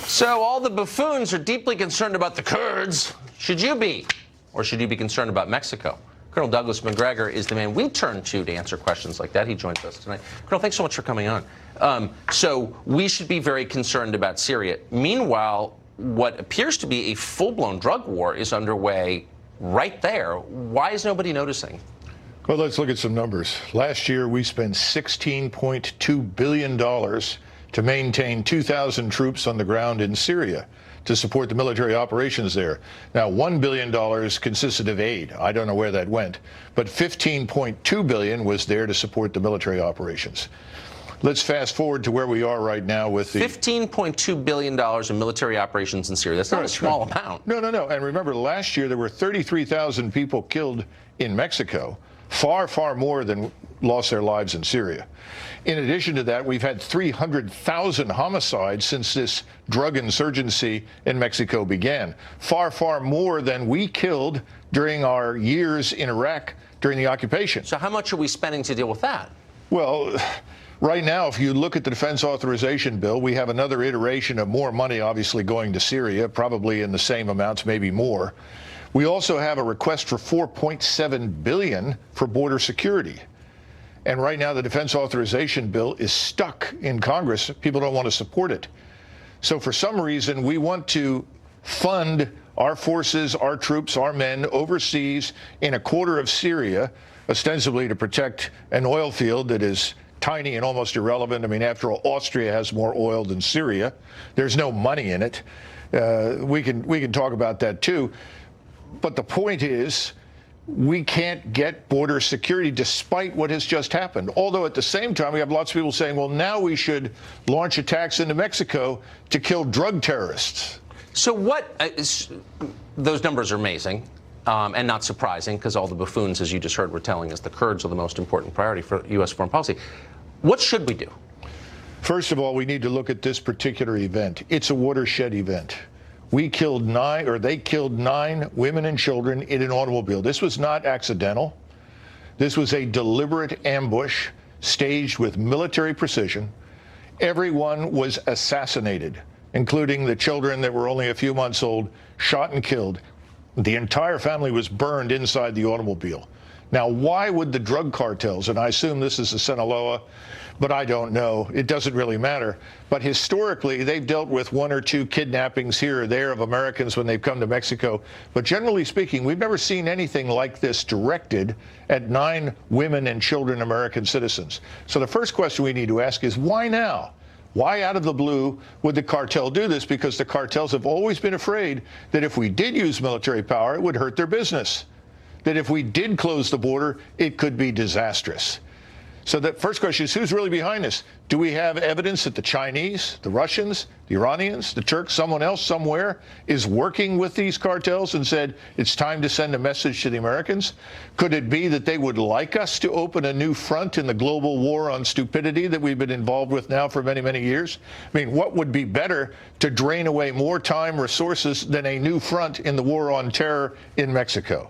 So all the buffoons are deeply concerned about the Kurds. Should you be? Or should you be concerned about Mexico? Colonel Douglas Macgregor is the man we turn to answer questions like that. He joins us tonight. Colonel, thanks so much for coming on. So we should be very concerned about Syria. Meanwhile, what appears to be a full-blown drug war is underway right there. Why is nobody noticing? Well, let's look at some numbers. Last year, we spent $16.2 billion to maintain 2,000 troops on the ground in Syria to support the military operations there. Now, $1 billion consisted of aid. I don't know where that went, but $15.2 billion was there to support the military operations. Let's fast forward to where we are right now with the $15.2 billion in military operations in Syria. That's not a small amount. No. And remember, last year there were 33,000 people killed in Mexico, far, far more than lost their lives in Syria. In addition to that, we've had 300,000 homicides since this drug insurgency in Mexico began. Far, far more than we killed during our years in Iraq during the occupation. So how much are we spending to deal with that? Well, right now, if you look at the defense authorization bill, we have another iteration of more money obviously going to Syria, probably in the same amounts, maybe more. We also have a request for $4.7 billion for border security. And right now, the defense authorization bill is stuck in Congress. People don't want to support it. So for some reason, we want to fund our forces, our troops, our men overseas in a quarter of Syria, ostensibly to protect an oil field that is tiny and almost irrelevant. I mean, after all, Austria has more oil than Syria. There's no money in it. We can talk about that, too. But the point is, we can't get border security despite what has just happened. Although at the same time, we have lots of people saying, well, now we should launch attacks into Mexico to kill drug terrorists. So what those numbers are amazing and not surprising, because all the buffoons, as you just heard, were telling us the Kurds are the most important priority for U.S. foreign policy. What should we do? First of all, we need to look at this particular event. It's a watershed event. We killed they killed 9 women and children in an automobile. This was not accidental. This was a deliberate ambush staged with military precision. Everyone was assassinated, including the children that were only a few months old, shot and killed. The entire family was burned inside the automobile. Now, why would the drug cartels, and I assume this is the Sinaloa, but I don't know, it doesn't really matter, but historically they've dealt with 1 or 2 kidnappings here or there of Americans when they've come to Mexico. But generally speaking, we've never seen anything like this directed at 9 women and children American citizens. So the first question we need to ask is, why now? Why out of the blue would the cartel do this? Because the cartels have always been afraid that if we did use military power, it would hurt their business. That if we did close the border, it could be disastrous. So the first question is, who's really behind this? Do we have evidence that the Chinese, the Russians, the Iranians, the Turks, someone else somewhere is working with these cartels and said it's time to send a message to the Americans? Could it be that they would like us to open a new front in the global war on stupidity that we've been involved with now for many, many years? I mean, what would be better to drain away more time, resources than a new front in the war on terror in Mexico?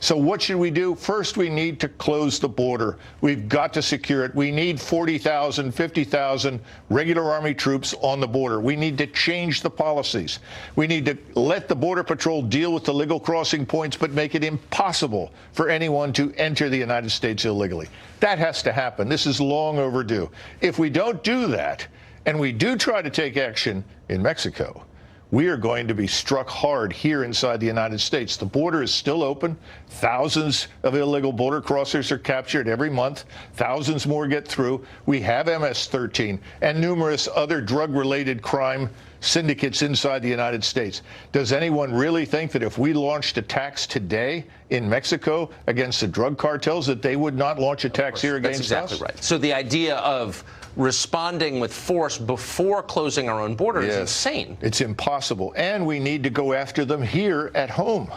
So what should we do? First, we need to close the border. We've got to secure it. We need 40,000, 50,000 regular Army troops on the border. We need to change the policies. We need to let the Border Patrol deal with the legal crossing points, but make it impossible for anyone to enter the United States illegally. That has to happen. This is long overdue. If we don't do that, and we do try to take action in Mexico, we are going to be struck hard here inside the United States. The border is still open. Thousands of illegal border crossers are captured every month. Thousands more get through. We have MS-13 and numerous other drug-related crime syndicates inside the United States. Does anyone really think that if we launched attacks today in Mexico against the drug cartels, that they would not launch attacks here against us? That's exactly right. So the idea of responding with force before closing our own border is insane. It's impossible. And we need to go after them here at home.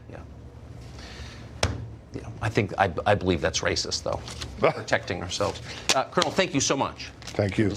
Yeah, I believe that's racist, though. Protecting ourselves. Colonel, thank you so much. Thank you.